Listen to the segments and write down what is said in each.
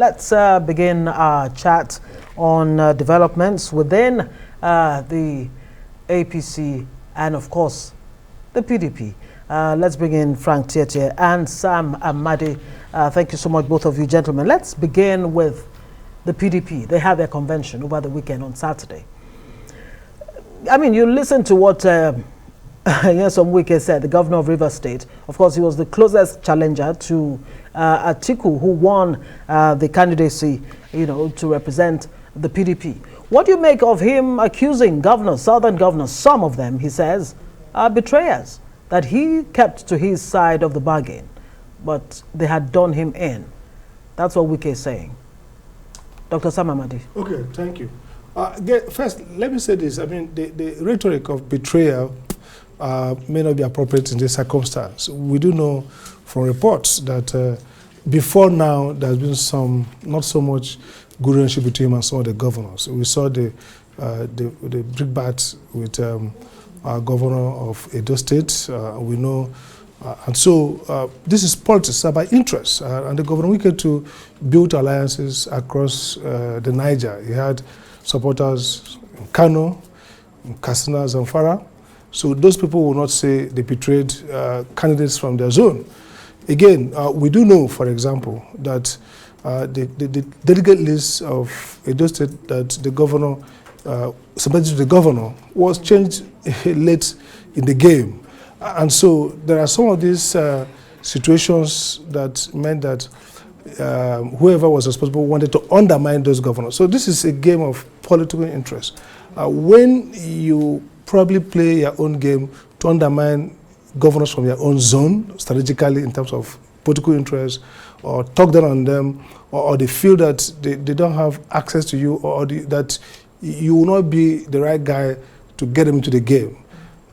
let's begin our chat on developments within the APC and, of course, the PDP. Let's bring in Frank Tietie and Sam Amadi. Thank you so much, both of you gentlemen. Let's begin with the PDP. They had their convention over the weekend on Saturday. I mean, you listen to what Wike said, the governor of Rivers State. Of course, he was the closest challenger to Atiku, who won the candidacy, to represent the PDP. What do you make of him accusing governors, southern governors, some of them, he says, are betrayers, that he kept to his side of the bargain, but they had done him in? That's what Wike is saying. Dr. Sam Amadi. Okay, thank you. First, let me say this. I mean, the rhetoric of betrayal may not be appropriate in this circumstance. We do know from reports that before now, there's been some, not so much good relationship between him and some of the governors. We saw the brickbats with our governor of Edo State. We know, and so this is politics about interest. And the governor Wike to build alliances across the Niger. He had supporters in Kano, in Katsina, Zamfara. So those people will not say they betrayed candidates from their zone. Again, we do know, for example, that the delegate list of Edo State that the governor submitted to the governor was changed late in the game. And so there are some of these situations that meant that whoever was responsible wanted to undermine those governors. So this is a game of political interest. When you probably play your own game to undermine governors from your own zone, strategically in terms of political interest, or talk down on them, or they feel that they don't have access to you, or that you will not be the right guy to get them into the game.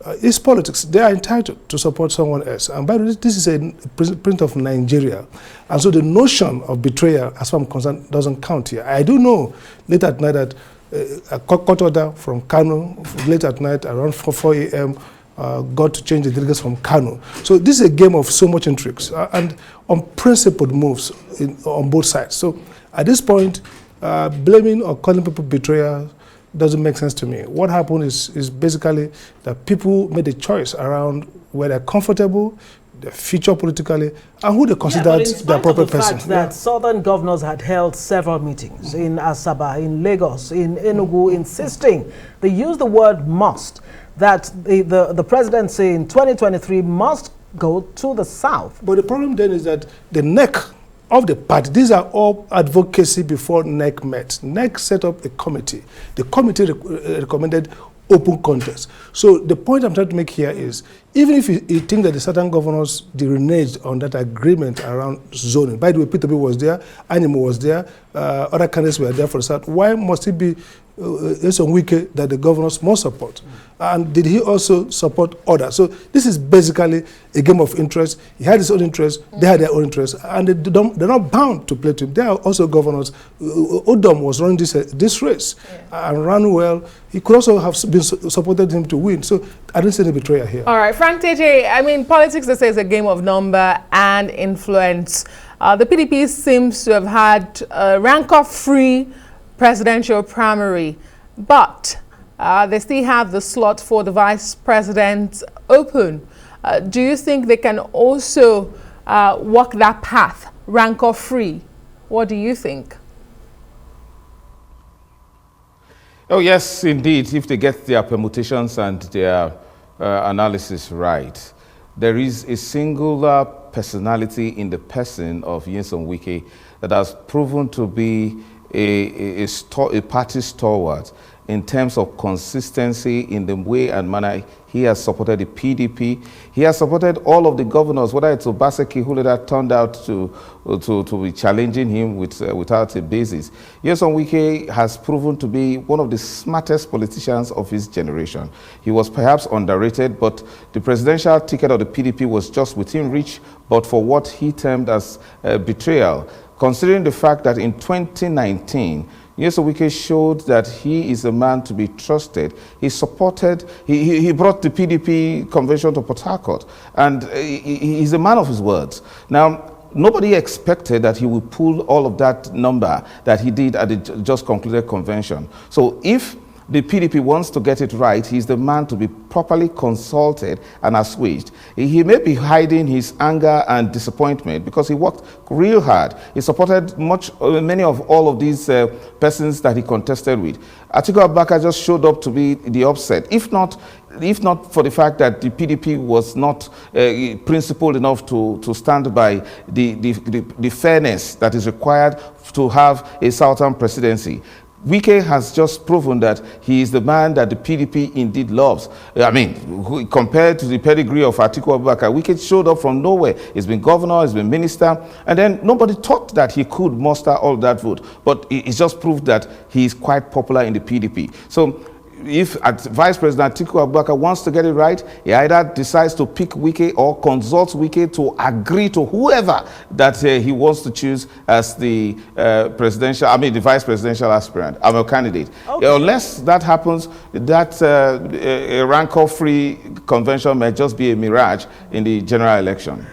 It's politics. They are entitled to support someone else. And by the way, this is a print of Nigeria. And so the notion of betrayal, as far as I'm concerned, doesn't count here. I do know late at night that a court order from Kano, late at night, around 4 a.m., got to change the delegates from Kano. So this is a game of so much intrigues and unprincipled moves on both sides. So at this point, blaming or calling people betrayers doesn't make sense to me. What happened is basically that people made a choice around where they're comfortable, their future politically, and who they considered the appropriate person. Fact that southern governors had held several meetings in Asaba, in Lagos, in Enugu, insisting, they used the word must, that the presidency in 2023 must go to the south. But the problem then is that the neck of the party, these are all advocacy before NEC met. NEC set up a committee. The committee recommended open contest. So the point I'm trying to make here is, even if you think that the certain governors reneged on that agreement around zoning, by the way, PDP was there, Anyim was there, other candidates were there for the South, why must it be Wike that the governors must support? And did he also support others? So this is basically a game of interest. He had his own interest, they had their own interest, and they're not bound to play to him. They are also governors. Odom was running this race and ran well. He could also have supported him to win. So I don't see any betrayal here. All right, Frank Tietie, I mean, politics, they say, is a game of number and influence. The PDP seems to have had a rancor-free presidential primary, but they still have the slot for the vice president open. Do you think they can also walk that path, rancor-free? What do you think? Oh, yes, indeed. If they get their permutations and their analysis right, there is a singular personality in the person of Nyesom Wike that has proven to be a party stalwart in terms of consistency in the way and manner he has supported the PDP. He has supported all of the governors, whether it's Obaseki, who later turned out to be challenging him without a basis. Nyesom Wike has proven to be one of the smartest politicians of his generation. He was perhaps underrated, but the presidential ticket of the PDP was just within reach, but for what he termed as betrayal. Considering the fact that in 2019, Nyesom Wike showed that he is a man to be trusted. He supported, he brought the PDP convention to Port Harcourt, and he's a man of his words. Now, nobody expected that he would pull all of that number that he did at the just concluded convention. So if the PDP wants to get it right, he's the man to be properly consulted and assuaged. He may be hiding his anger and disappointment because he worked real hard. He supported many of all of these persons that he contested with. Atiku.s Abubakar just showed up to be the upset. If not for the fact that the PDP was not principled enough to stand by the fairness that is required to have a Southern presidency. Wike has just proven that he is the man that the PDP indeed loves. I mean, compared to the pedigree of Atiku.s Abubakar, Wike showed up from nowhere. He's been governor, he's been minister, and then nobody thought that he could muster all that vote. But it's just proved that he is quite popular in the PDP. So if Vice President Atiku.s Abubakar wants to get it right, he either decides to pick Wike or consults Wike to agree to whoever that he wants to choose as the the vice presidential aspirant, candidate. Okay. Unless that happens, that a rancor-free convention may just be a mirage in the general election.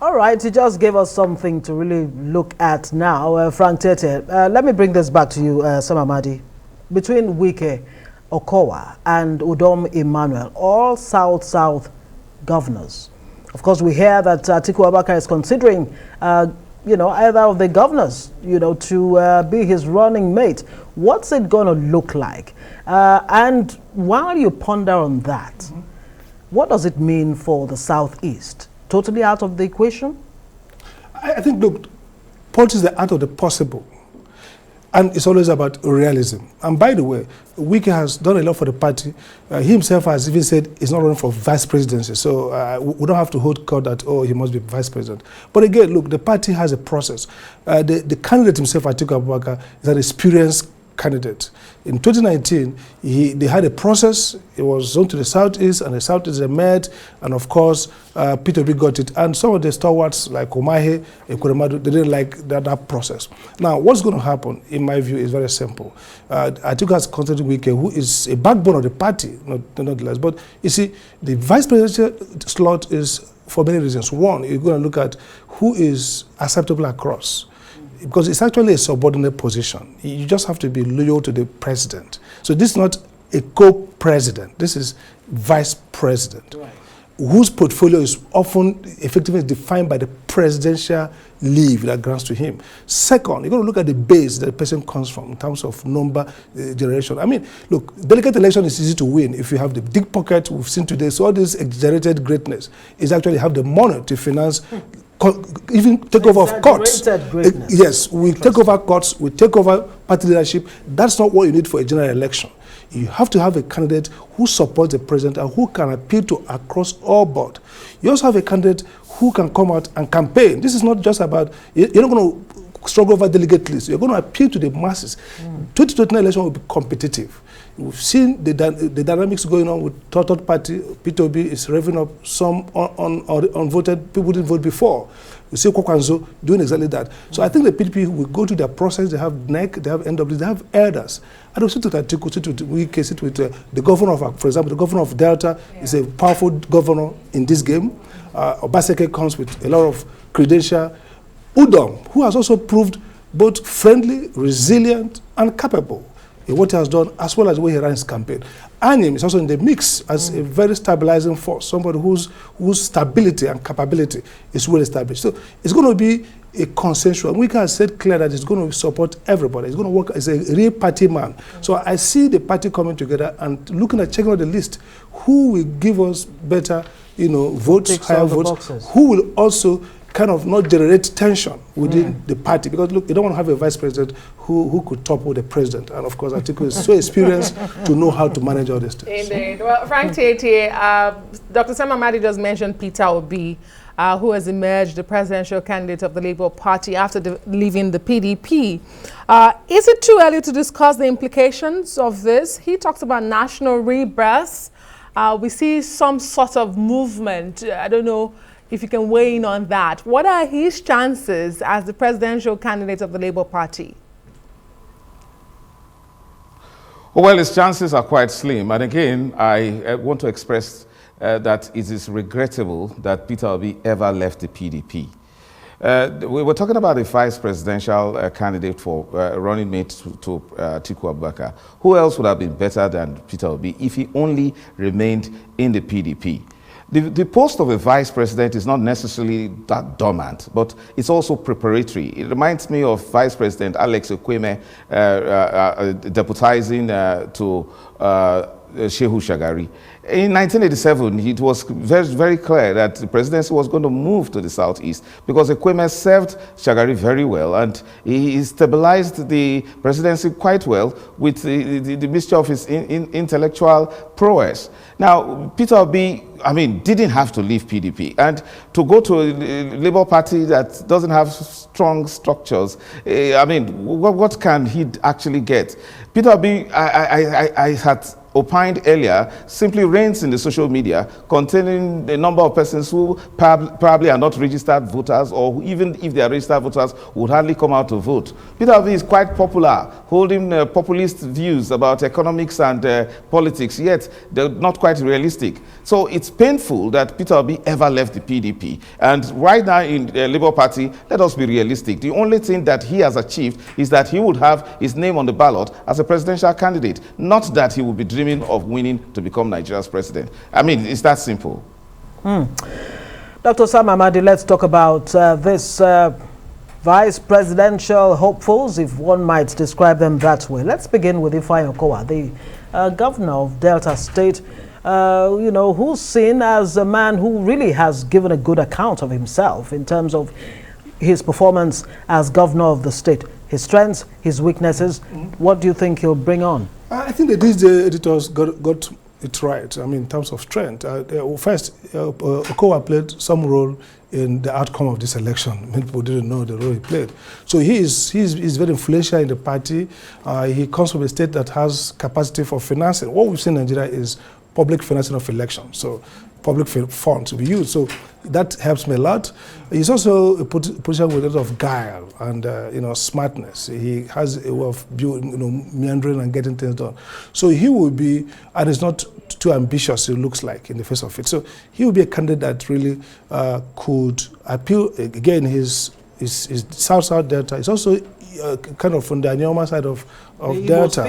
All right, you just gave us something to really look at now. Frank Tietie, let me bring this back to you, Amadi. Between Wike, Okowa and Udom Emmanuel, all South governors. Of course, we hear that Atiku.s Abubakar is considering, either of the governors, to be his running mate. What's it going to look like? And while you ponder on that, what does it mean for the Southeast? Totally out of the equation? I think, look, politics is the art of the possible. And it's always about realism. And by the way, Wike has done a lot for the party. He himself has even said he's not running for vice presidency. So we don't have to hold court that, he must be vice president. But again, look, the party has a process. The candidate himself, Atiku.s Abubakar, is an experienced candidate. In 2019, they had a process. It was zoned to the Southeast, and the Southeast they met, and of course, PDP got it. And some of the stalwarts like Omahe, Ekuremadu, they didn't like that process. Now, what's going to happen, in my view, is very simple. Atiku has contacted Wike, who is a backbone of the party, not less. But you see, the vice presidential slot is for many reasons. One, you're going to look at who is acceptable across, because it's actually a subordinate position. You just have to be loyal to the president. So this is not a co-president. This is vice president, right, whose portfolio is often effectively defined by the presidential leave that grants to him. Second, you're going to look at the base that the person comes from in terms of number, generation. I mean, look, delegate election is easy to win if you have the big pocket we've seen today. So all this exaggerated greatness is actually have the money to finance even takeover of courts. Yes, we take over courts, we take over party leadership. That's not what you need for a general election. You have to have a candidate who supports the president and who can appeal to across all board. You also have a candidate who can come out and campaign. This is not just about, you're not going to struggle over delegate lists. You're going to appeal to the masses. 2029 election will be competitive. We've seen the dynamics going on with third party. PDP is revving up some unvoted, people didn't vote before. You see Kwakwanzo doing exactly that. So I think the PDP will go through their process. They have NEC, they have NW, they have elders. I don't sit with Atiku, sit with Wike, sit with the governor of, for example, the governor of Delta is a powerful governor in this game. Obaseki comes with a lot of credential. Udom, who has also proved both friendly, resilient, and capable in what he has done, as well as the way he runs his campaign. Anyim is also in the mix as a very stabilizing force, somebody whose stability and capability is well established. So it's going to be a consensual. Wike has said clear that it's going to support everybody. It's going to work as a real party man. So I see the party coming together and looking at checking out the list. Who will give us better, votes, higher votes? Who will also kind of not generate tension within the party, because look, you don't want to have a vice president who could topple the president, and of course Atiku is so experienced to know how to manage all these things. Indeed. Well, Frank Tietie, Dr. Amadi just mentioned Peter Obi, who has emerged the presidential candidate of the Labour Party after leaving the PDP. Is it too early to discuss the implications of this? He talks about national rebirth. We see some sort of movement. I don't know if you can weigh in on that. What are his chances as the presidential candidate of the Labour Party? Well, his chances are quite slim. And again, I want to express that it is regrettable that Peter Obi ever left the PDP. We were talking about a vice presidential candidate for running mate to Atiku.s Abubakar. Who else would have been better than Peter Obi if he only remained in the PDP? The post of a vice president is not necessarily that dormant, but it's also preparatory. It reminds me of Vice President Alex Okowa deputizing to Shehu Shagari. In 1987, it was very, very clear that the presidency was going to move to the southeast because Okowa served Shagari very well, and he stabilized the presidency quite well with the mixture of his intellectual prowess. Now, Peter Obi, didn't have to leave PDP, and to go to a Labour Party that doesn't have strong structures, what can he actually get? Peter Obi, I had opined earlier, simply reigns in the social media containing a number of persons who probably are not registered voters, or who, even if they are registered voters, would hardly come out to vote. Peter Obi is quite popular, holding populist views about economics and politics, yet they're not quite realistic. So it's painful that Peter Obi ever left the PDP. And right now in the Labour Party, let us be realistic. The only thing that he has achieved is that he would have his name on the ballot as a presidential candidate, not that he would be dreaming of winning to become Nigeria's president. It's that simple. Dr. Sam Amadi, let's talk about this vice presidential hopefuls, if one might describe them that way. Let's begin with Ifeanyi Okowa, the governor of Delta State, who's seen as a man who really has given a good account of himself in terms of his performance as governor of the state, his strengths, his weaknesses. What do you think he'll bring on? I think that these editors got it right. In terms of strength. First, Okowa played some role in the outcome of this election. Many people didn't know the role he played. So he's very influential in the party. He comes from a state that has capacity for financing. What we've seen in Nigeria is public financing of elections. So public funds to be used. So that helps me a lot. He's also a position with a lot of guile and smartness. He has a way of meandering and getting things done. So he will be, and it's not too ambitious, it looks like, in the face of it. So he will be a candidate that really could appeal. Again, his South Delta is also kind of from the Anyim side of Delta,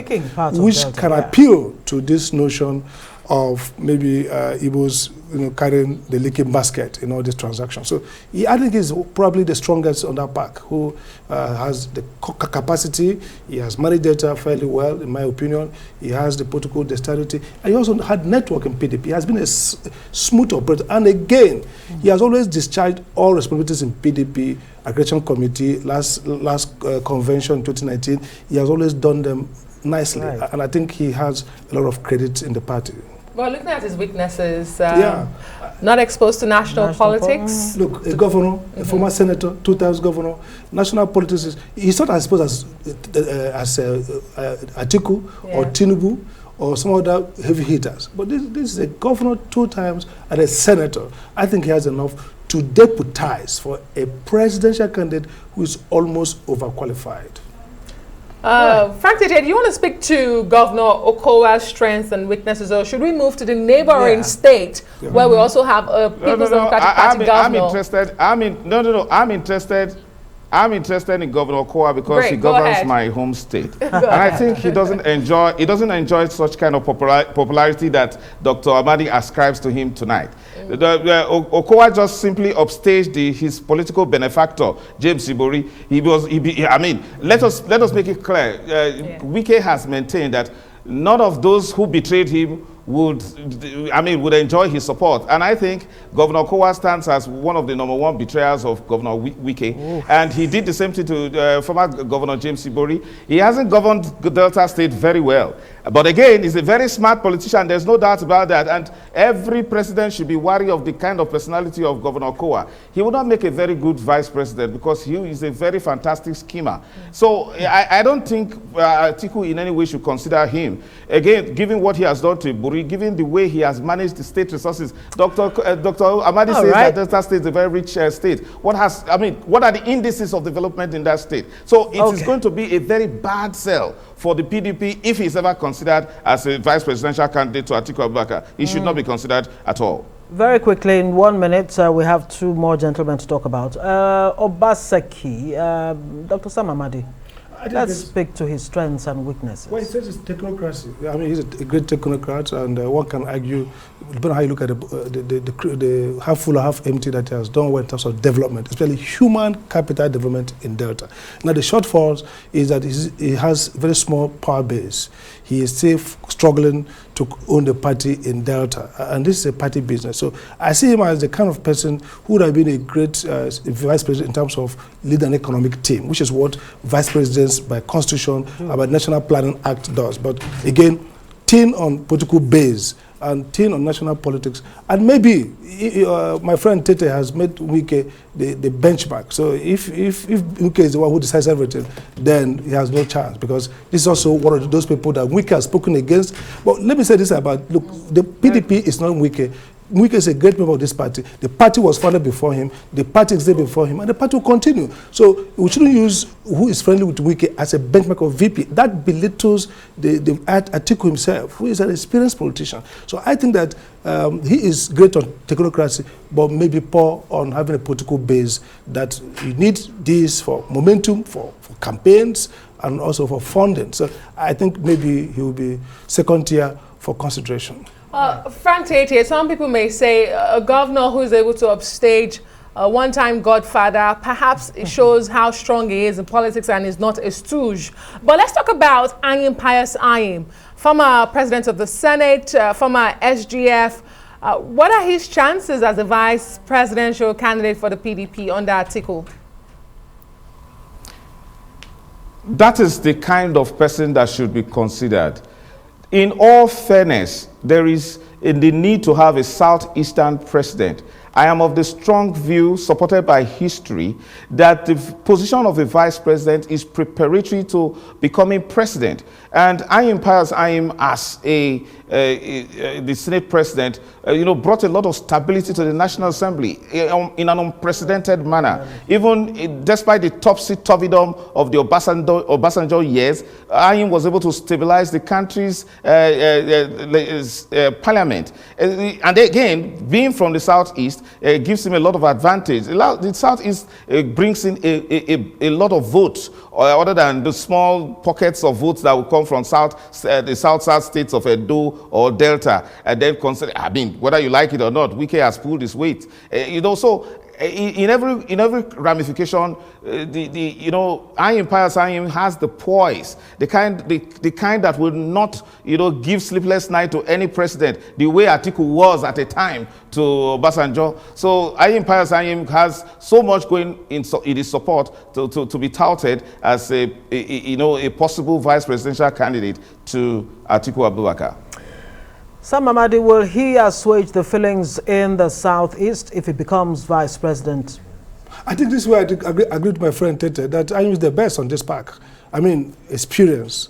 which can appeal to this notion of maybe Igbos carrying the leaking basket in all these transactions. So I think he's probably the strongest on that pack, who has the capacity. He has managed data fairly well, in my opinion. He has the political dexterity. And he also had network in PDP. He has been a smooth operator. And again, he has always discharged all responsibilities in PDP, Aggregation Committee, last convention 2019. He has always done them nicely. Right. And I think he has a lot of credit in the party. Well, looking at his weaknesses, not exposed to national politics. Look, a governor, a former senator, 2 times governor, national politics, he's not as exposed as Atiku or Tinubu or some other heavy hitters. But this is a governor 2 times and a senator. I think he has enough to deputize for a presidential candidate who is almost overqualified. Frank Tietie, do you want to speak to Governor Okowa's strengths and weaknesses, or should we move to the neighboring state where we also have a People's Democratic Party governor? I'm interested in Governor Okowa because he governs my home state. And I think he doesn't enjoy such kind of popularity that Dr. Amadi ascribes to him tonight. Okowa just simply upstaged his political benefactor, James Ibori. Let us make it clear. Wike has maintained that none of those who betrayed him would enjoy his support. And I think Governor Okowa stands as one of the #1 betrayers of Governor Wike. And he did the same thing to former Governor James Ibori. He hasn't governed Delta State very well. But again, he's a very smart politician. There's no doubt about that. And every president should be wary of the kind of personality of Governor Okowa. He would not make a very good vice president because he is a very fantastic schemer. So I don't think Atiku in any way should consider him. Again, given what he has done to Ibori, given the way he has managed the state resources, Dr. Amadi says that Delta State is a very rich state. What are the indices of development in that state? So it is going to be a very bad sell for the PDP if he's ever considered as a vice presidential candidate to Atiku.s Abubakar. He should not be considered at all. Very quickly, in 1 minute, we have two more gentlemen to talk about. Obaseki, Dr. Sam Amadi. Let's speak to his strengths and weaknesses. Well, he says it's technocracy. I mean, he's a great technocrat, and one can argue, depending on how you look at the half full or half empty that he has done well in terms of development, especially human capital development in Delta. Now, the shortfalls is that he has very small power base. He is still struggling to own the party in Delta, and this is a party business. So I see him as the kind of person who would have been a great vice president in terms of leading an economic team, which is what vice presidents by constitution and by National Planning Act does. But again, thin on political base and thin on national politics. And maybe my friend Tietie has made Wike the benchmark. So if Wike is the one who decides everything, then he has no chance, because this is also one of those people that Wike has spoken against. But let me say this about, look, the PDP is not Wike. Wike is a great member of this party. The party was founded before him, the party existed before him, and the party will continue. So we shouldn't use who is friendly with Wike as a benchmark of VP. That belittles the Atiku himself, who is an experienced politician. So I think that he is great on technocracy, but maybe poor on having a political base, that you need this for momentum, for campaigns, and also for funding. So I think maybe he will be second tier for consideration. Frank Tietie, some people may say a governor who is able to upstage a one-time godfather, perhaps it shows how strong he is in politics and is not a stooge. But let's talk about Anyim, former president of the Senate, former SGF. What are his chances as a vice presidential candidate for the PDP under Atiku? That is the kind of person that should be considered. In all fairness, there is the need to have a southeastern president. I am of the strong view, supported by history, that the position of a vice president is preparatory to becoming president. And Anyim as the Senate president, brought a lot of stability to the National Assembly in an unprecedented manner. Even despite the topsy-turvydom of the Obasanjo years, Anyim was able to stabilize the country's parliament. And again, being from the southeast, gives him a lot of advantage. The southeast brings in a lot of votes, other than the small pockets of votes that will come from the south states of Edo or Delta, and then consider, I mean, whether you like it or not, Wike has pulled his weight. So in every ramification, Anyim has the poise, the kind that will not, give sleepless night to any president, the way Atiku was at a time to Obasanjo. So Anyim has so much going in his support to be touted as a possible vice presidential candidate to Atiku Abubakar. Sam Amadi, will he assuage the feelings in the southeast if he becomes vice president? I think this is where I agree with my friend Tietie, that Anyim is the best on this pack. I mean, experience,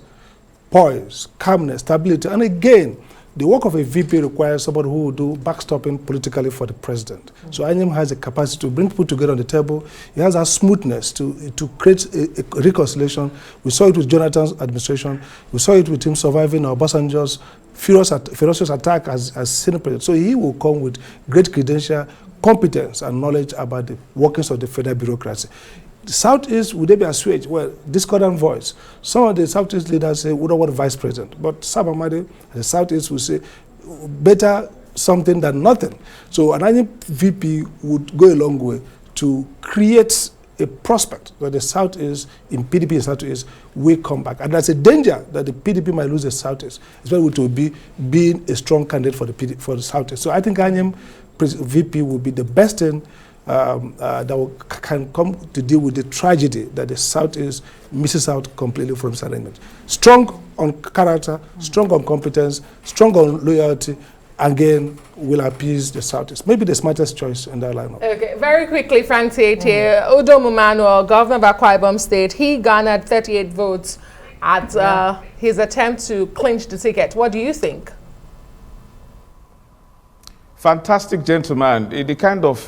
poise, calmness, stability. And again, the work of a VP requires somebody who will do backstopping politically for the president. So Anyim has the capacity to bring people together on the table. He has that smoothness to create a reconciliation. We saw it with Jonathan's administration. We saw it with him surviving Obasanjo's ferocious attack as Senate president. So he will come with great credential, competence, and knowledge about the workings of the federal bureaucracy. The Southeast, would they be assuaged? Well, discordant voice. Some of the Southeast leaders say, we don't want a vice president. But Sam Amadi, the Southeast, will say, better something than nothing. So an Anyim VP would go a long way to create a prospect that the Southeast, in PDP and Southeast, will come back. And there's a danger that the PDP might lose the Southeast, especially to be being a strong candidate for the Southeast. So I think Anyim VP will be the best thing that can come to deal with the tragedy that the Southeast misses out completely from this arrangement. Strong on character, strong on competence, strong on loyalty, again, will appease the Southeast. Maybe the smartest choice in that lineup. Okay, very quickly, Frank Tietie, Emmanuel, governor of Akwa Ibom State, he garnered 38 votes at his attempt to clinch the ticket. What do you think? fantastic gentleman. The kind of,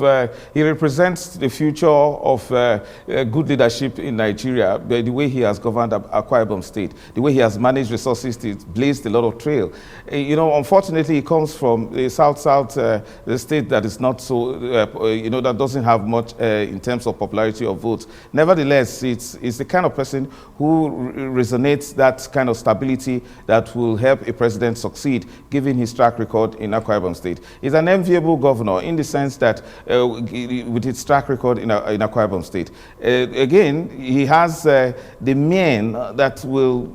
he represents the future of good leadership in Nigeria, the way he has governed Akwa Ibom State, the way he has managed resources, he blazed a lot of trail. You know, unfortunately, he comes from the south-south, the state that is not so, you know, that doesn't have much in terms of popularity of votes. Nevertheless, it's the kind of person who resonates that kind of stability that will help a president succeed, given his track record in Akwa Ibom State. He's an enviable governor in the sense that with his track record in Akwa Ibom State. Again, he has the men that will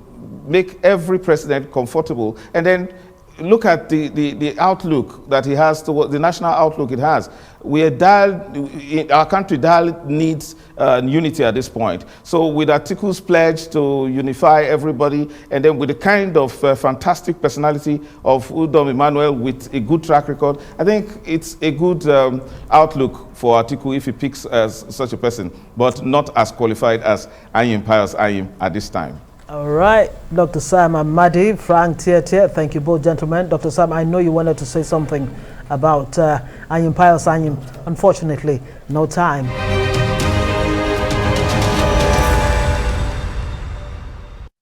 make every president comfortable, and then look at the outlook that he has toward the national outlook it has. Our country needs unity at this point. So with Atiku's pledge to unify everybody, and then with the kind of fantastic personality of Udom Emmanuel with a good track record, I think it's a good outlook for Atiku if he picks such a person, but not as qualified as Anyim at this time. All right, Dr. Sam Amadi, Frank Tietie, thank you both, gentlemen. Dr. Sam, I know you wanted to say something about Anyim. Unfortunately, no time.